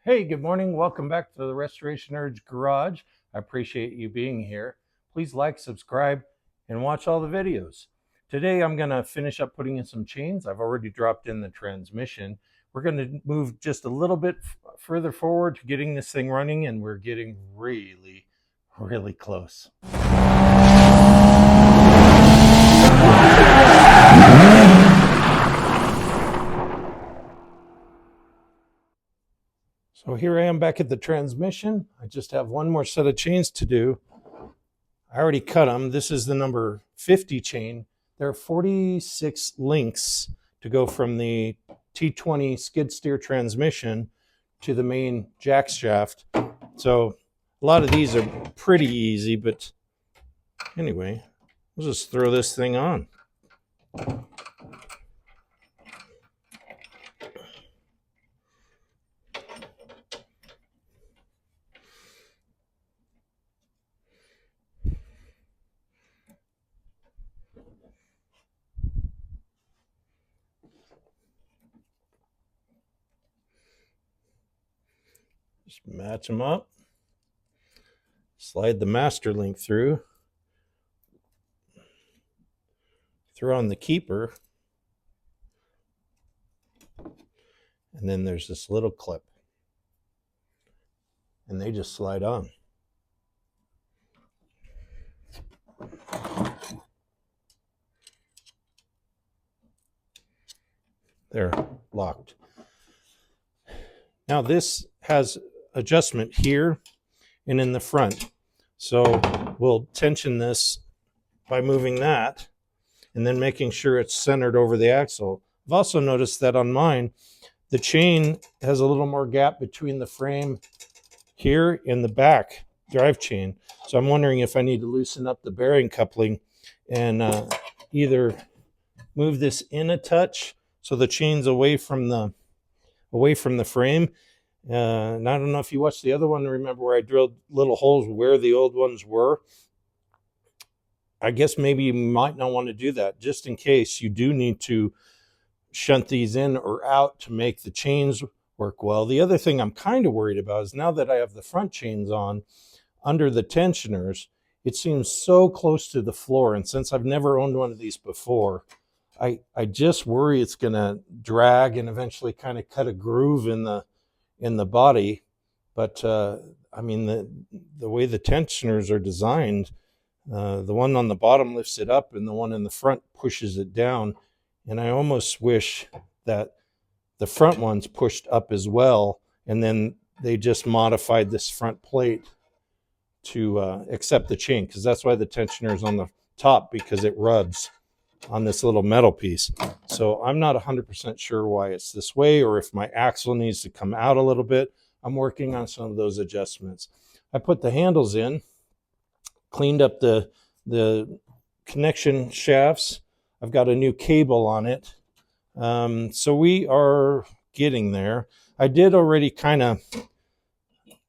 Hey, good morning. Welcome back to the Restoration Urge Garage. I appreciate you being here. Please like, subscribe, and watch all the videos. Today I'm going to finish up putting in some chains. I've already dropped in the transmission. We're going to move just a little bit further forward to getting this thing running, and we're getting really, really close. So here I am back at the transmission. I just have one more set of chains to do. I already cut them. This is the number 50 chain. There are 46 links to go from the T20 skid steer transmission to the main jack shaft. So a lot of these are pretty easy, but anyway, we'll just throw this thing on. Just match them up. Slide the master link through. Throw on the keeper. And then there's this little clip. And they just slide on. They're locked. Now this has adjustment here and in the front. So we'll tension this by moving that and then making sure it's centered over the axle. I've also noticed that on mine, the chain has a little more gap between the frame here and the back drive chain. So I'm wondering if I need to loosen up the bearing coupling and either move this in a touch so the chain's away from the frame. And I don't know if you watched the other one, remember where I drilled little holes where the old ones were. I guess maybe you might not want to do that, just in case you do need to shunt these in or out to make the chains work well. The other thing I'm kind of worried about is now that I have the front chains on under the tensioners, it seems so close to the floor. And since I've never owned one of these before, I just worry it's going to drag and eventually kind of cut a groove in the body. But I mean, the way the tensioners are designed, the one on the bottom lifts it up and the one in the front pushes it down. And I almost wish that the front one's pushed up as well, and then they just modified this front plate to accept the chain, because that's why the tensioner is on the top, because it rubs on this little metal piece. So I'm not 100% sure why it's this way, or if my axle needs to come out a little bit. I'm working on some of those adjustments. I put the handles in, cleaned up the connection shafts. I've got a new cable on it. So we are getting there. I did already kind of,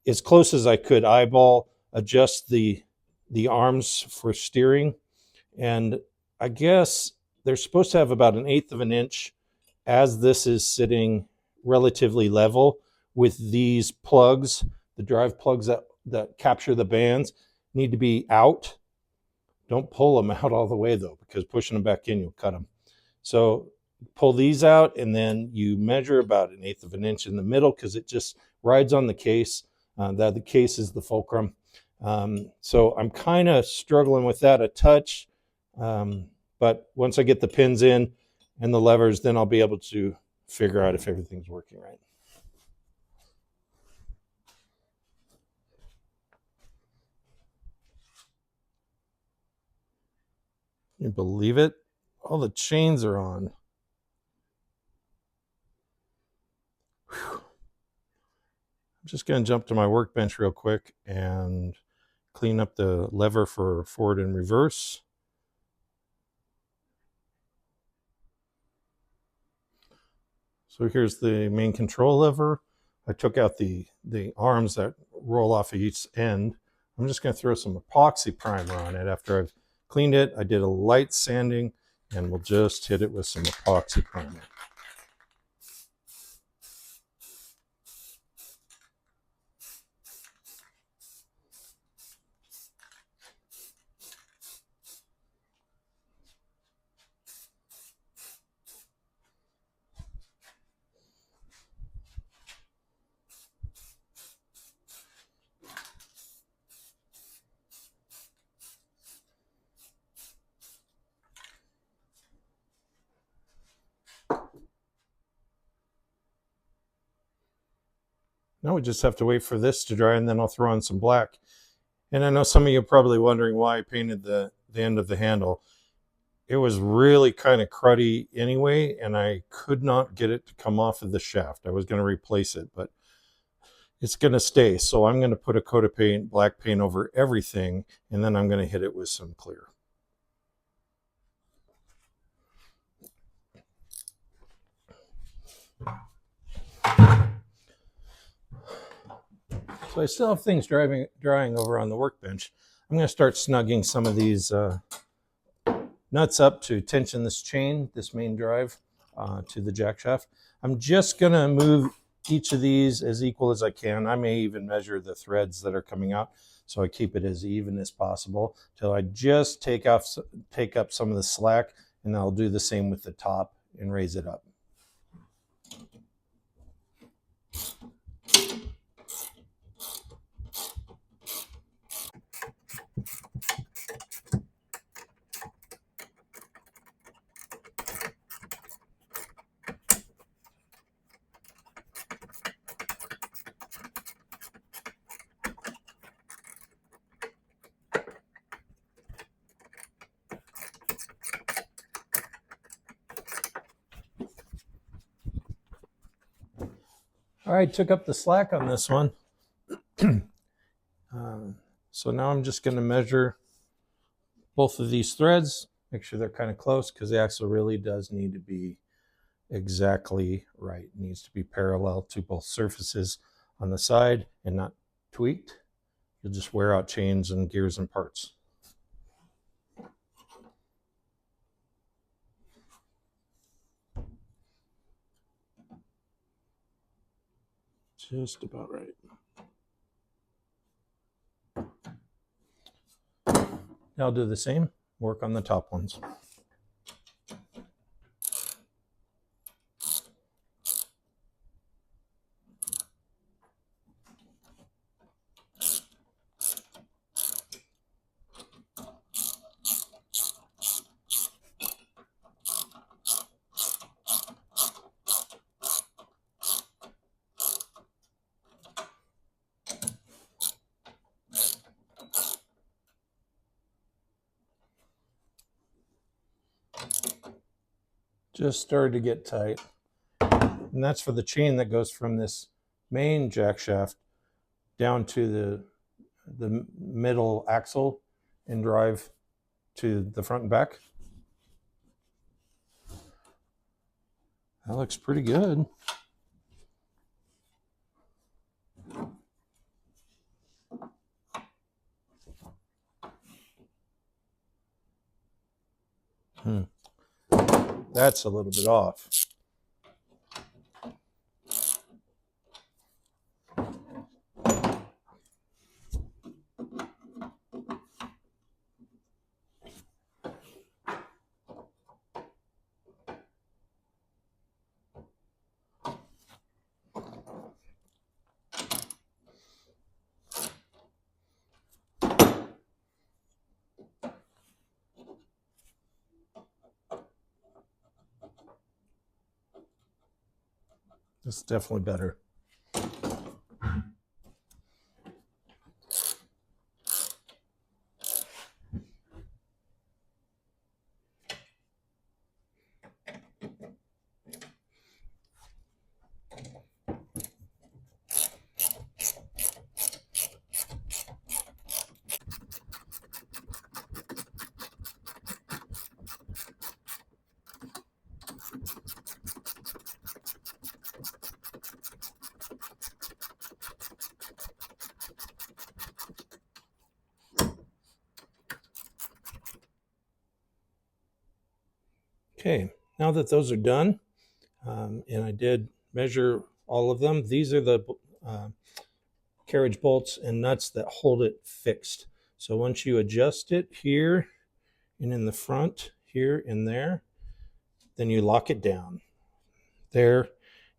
as close as I could, eyeball adjust the arms for steering. And I guess they're supposed to have about 1/8 of an inch as this is sitting relatively level with these plugs. The drive plugs that capture the bands need to be out. Don't pull them out all the way though, because pushing them back in, you'll cut them. So pull these out, and then you measure about 1/8 of an inch in the middle, because it just rides on the case. The case is the fulcrum. So I'm kind of struggling with that a touch. But once I get the pins in and the levers, then I'll be able to figure out if everything's working right. Can you believe it? All the chains are on. Whew. I'm just going to jump to my workbench real quick and clean up the lever for forward and reverse. So here's the main control lever. I took out the arms that roll off of each end. I'm just going to throw some epoxy primer on it after I've cleaned it. I did a light sanding, and we'll just hit it with some epoxy primer. Now we just have to wait for this to dry, and then I'll throw on some black. And I know some of you are probably wondering why I painted the end of the handle. It was really kind of cruddy anyway, and I could not get it to come off of the shaft. I was going to replace it, but it's going to stay. So I'm going to put a coat of paint, black paint over everything, and then I'm going to hit it with some clear. So I still have things drying over on the workbench. I'm going to start snugging some of these nuts up to tension this chain, this main drive, to the jack shaft. I'm just going to move each of these as equal as I can. I may even measure the threads that are coming out so I keep it as even as possible till I just take up some of the slack, and I'll do the same with the top and raise it up. All right, took up the slack on this one. So now I'm just going to measure both of these threads, make sure they're kind of close, because the axle really does need to be exactly right. It needs to be parallel to both surfaces on the side and not tweaked. You'll just wear out chains and gears and parts. Just about right. Now I'll do the same, work on the top ones. Just started to get tight. And that's for the chain that goes from this main jack shaft down to the middle axle and drive to the front and back. That looks pretty good. That's a little bit off. This is definitely better. Okay, now that those are done, and I did measure all of them, these are the carriage bolts and nuts that hold it fixed. So once you adjust it here and in the front, here and there, then you lock it down there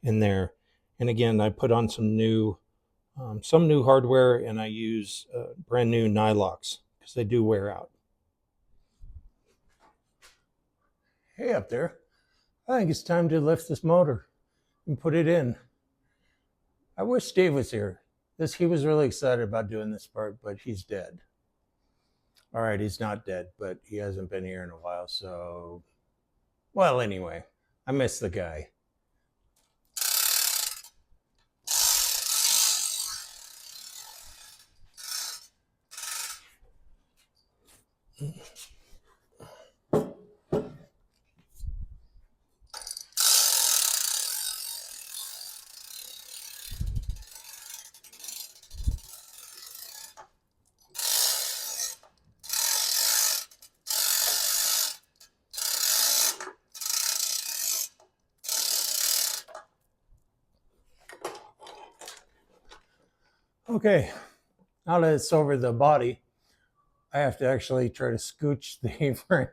and there. And again, I put on some new hardware, and I use brand new nylocks because they do wear out. Hey up there, I think it's time to lift this motor and put it in. I wish Dave was here. He was really excited about doing this part, but he's dead. All right, he's not dead, but he hasn't been here in a while. So, well, anyway, I miss the guy. Okay, now that it's over the body, I have to actually try to scooch the apron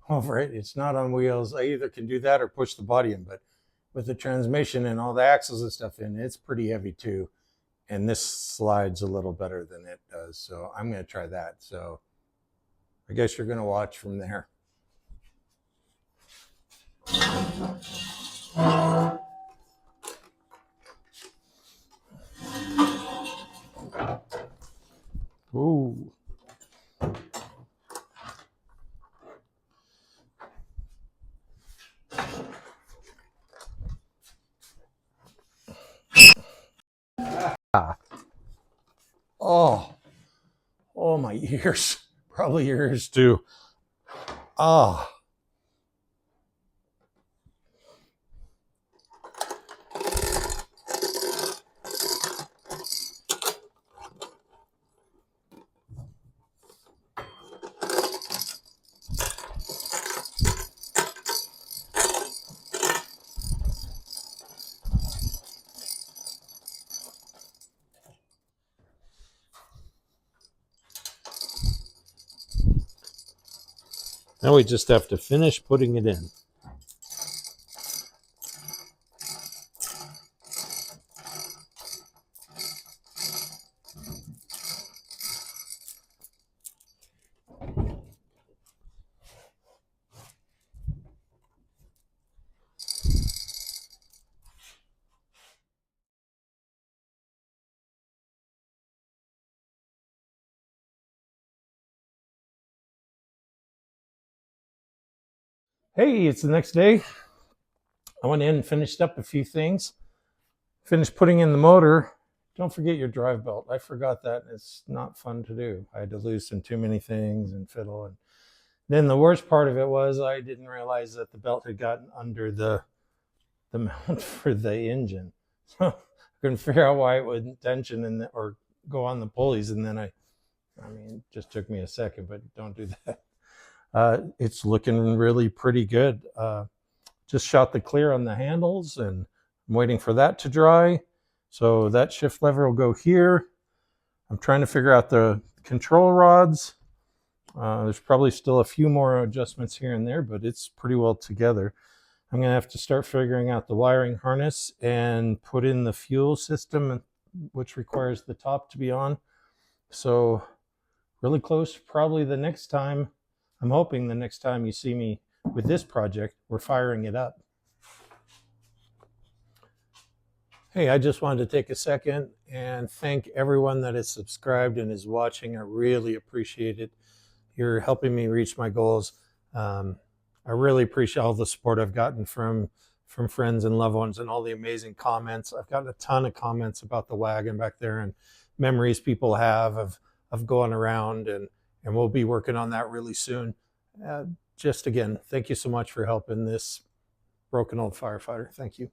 over it. It's not on wheels. I either can do that or push the body in, but with the transmission and all the axles and stuff in, it's pretty heavy too. And this slides a little better than it does. So I'm going to try that. So I guess you're going to watch from there. Ooh. Oh, oh, my ears, probably yours too. Oh. Now we just have to finish putting it in. Hey, it's the next day. I went in and finished up a few things. Finished putting in the motor. Don't forget your drive belt. I forgot that. It's not fun to do. I had to loosen too many things and fiddle. And then the worst part of it was I didn't realize that the belt had gotten under the mount for the engine. So I couldn't figure out why it wouldn't tension or go on the pulleys. And then I mean, it just took me a second, but don't do that. It's looking really pretty good. Just shot the clear on the handles and I'm waiting for that to dry. So that shift lever will go here. I'm trying to figure out the control rods. There's probably still a few more adjustments here and there, but it's pretty well together. I'm going to have to start figuring out the wiring harness and put in the fuel system, which requires the top to be on. So really close, probably the next time. I'm hoping the next time you see me with this project, we're firing it up. Hey, I just wanted to take a second and thank everyone that is subscribed and is watching. I really appreciate it. You're helping me reach my goals. I really appreciate all the support I've gotten from friends and loved ones and all the amazing comments. I've gotten a ton of comments about the wagon back there and memories people have of going around, and we'll be working on that really soon. Just again, thank you so much for helping this broken old firefighter. Thank you.